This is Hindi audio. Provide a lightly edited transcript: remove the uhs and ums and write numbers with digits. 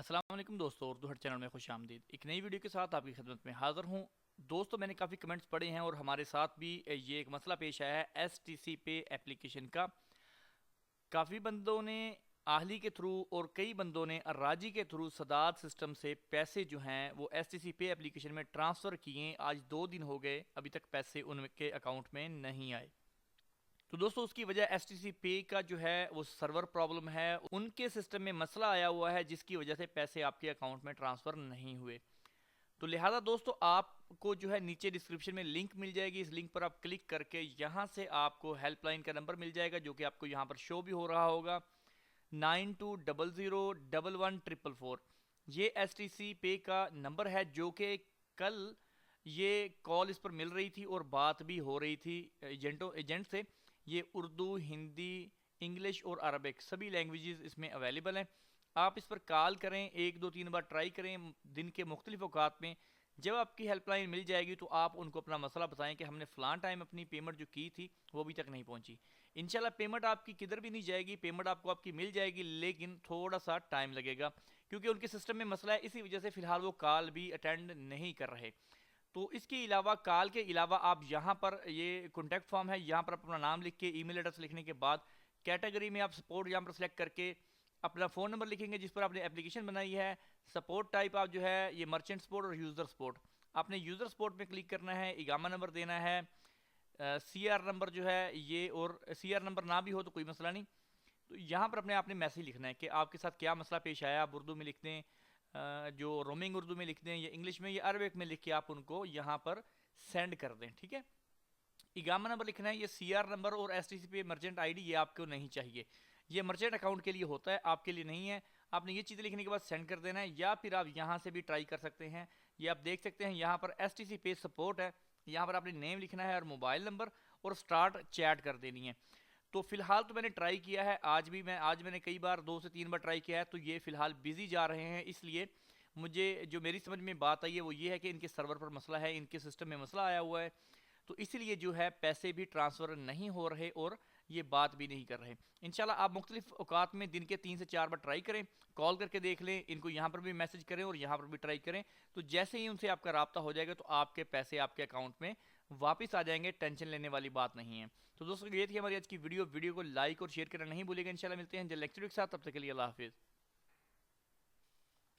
अस्सलाम वालेकुम दोस्तों, उर्दू हट चैनल में खुश आमदीद। एक नई वीडियो के साथ आपकी खिदमत में हाज़िर हूँ। दोस्तों, मैंने काफ़ी कमेंट्स पढ़े हैं और हमारे साथ भी ये एक मसला पेश आया है STC पे एप्लीकेशन का। काफ़ी बंदों ने आहली के थ्रू और कई बंदों ने राजी के थ्रू सदात सिस्टम से पैसे जो हैं वो STC पे एप्लीकेशन में ट्रांसफ़र किए। आज 2 दिन हो गए, अभी तक पैसे उनके अकाउंट में नहीं आए। तो दोस्तों, उसकी वजह STC पे का जो है वो सर्वर प्रॉब्लम है, उनके सिस्टम में मसला आया हुआ है जिसकी वजह से पैसे आपके अकाउंट में ट्रांसफ़र नहीं हुए। तो लिहाजा दोस्तों, आपको जो है नीचे डिस्क्रिप्शन में लिंक मिल जाएगी। इस लिंक पर आप क्लिक करके यहाँ से आपको हेल्पलाइन का नंबर मिल जाएगा, जो कि आपको यहाँ पर शो भी हो रहा होगा, 92001144। ये STC पे का नंबर है, जो कि कल ये कॉल इस पर मिल रही थी और बात भी हो रही थी एजेंट से। ये उर्दू, हिंदी, इंग्लिश और अरबिक सभी लैंग्वेजेस इसमें अवेलेबल हैं। आप इस पर कॉल करें, 1 2 3 बार ट्राई करें दिन के मुख्तलिफ औकात में। जब आपकी हेल्पलाइन मिल जाएगी तो आप उनको अपना मसला बताएं कि हमने फ़लाँ टाइम अपनी पेमेंट जो की थी वो अभी तक नहीं पहुंची। इंशाल्लाह पेमेंट आपकी किधर भी नहीं जाएगी, पेमेंट आपको आपकी मिल जाएगी, लेकिन थोड़ा सा टाइम लगेगा क्योंकि उनके सिस्टम में मसला है। इसी वजह से फ़िलहाल वो कॉल भी अटेंड नहीं कर रहे। तो इसके अलावा, कॉल के अलावा, आप यहाँ पर ये कॉन्टैक्ट फॉर्म है, यहाँ पर आप अपना नाम लिख के ईमेल एड्रेस लिखने के बाद कैटेगरी में आप सपोर्ट यहाँ पर सेलेक्ट करके अपना फ़ोन नंबर लिखेंगे जिस पर आपने एप्लीकेशन बनाई है। सपोर्ट टाइप आप जो है ये मर्चेंट सपोर्ट और यूज़र सपोर्ट, आपने यूज़र सपोर्ट में क्लिक करना है। इगामा नंबर देना है, CR नंबर जो है ये, और CR नंबर ना भी हो तो कोई मसला नहीं। तो यहाँ पर अपने आपने मैसेज लिखना है कि आपके साथ क्या मसला पेश आया। आप उर्दू में लिख दें, जो रोमिंग उर्दू में लिख दें, या इंग्लिश में या अरबिक में लिख के आप उनको यहाँ पर सेंड कर दें, ठीक है। इगामा नंबर लिखना है, ये CR नंबर और STC पे मर्चेंट ID ये आपको नहीं चाहिए। ये मर्चेंट अकाउंट के लिए होता है, आपके लिए नहीं है। आपने ये चीज़ें लिखने के बाद सेंड कर देना है, या फिर आप यहाँ से भी ट्राई कर सकते हैं। ये आप देख सकते हैं, यहाँ पर STC पे सपोर्ट है, यहाँ पर आपने नेम लिखना है और मोबाइल नंबर और स्टार्ट चैट कर देनी है। तो फिलहाल तो मैंने ट्राई किया है, आज मैंने कई बार 2 से 3 बार ट्राई किया है, तो ये फिलहाल बिजी जा रहे हैं। इसलिए मुझे जो मेरी समझ में बात आई है वो ये है कि इनके सर्वर पर मसला है, इनके सिस्टम में मसला आया हुआ है, तो इसीलिए जो है पैसे भी ट्रांसफ़र नहीं हो रहे और ये बात भी नहीं कर रहे। इंशाल्लाह आप मुख्तलिफ औकात में दिन के 3 से 4 बार ट्राई करें, कॉल करके देख लें, इनको यहाँ पर भी मैसेज करें और यहाँ पर भी ट्राई करें। तो जैसे ही उनसे आपका राब्ता हो जाएगा तो आपके पैसे आपके अकाउंट में वापस आ जाएंगे, टेंशन लेने वाली बात नहीं है। तो दोस्तों, ये थी हमारी आज की वीडियो को लाइक और शेयर करना नहीं भूलिएगा। इंशाल्लाह मिलते हैं जल्द नेक्स्ट वीडियो के साथ, तब तक के लिए अल्लाह हाफिज़।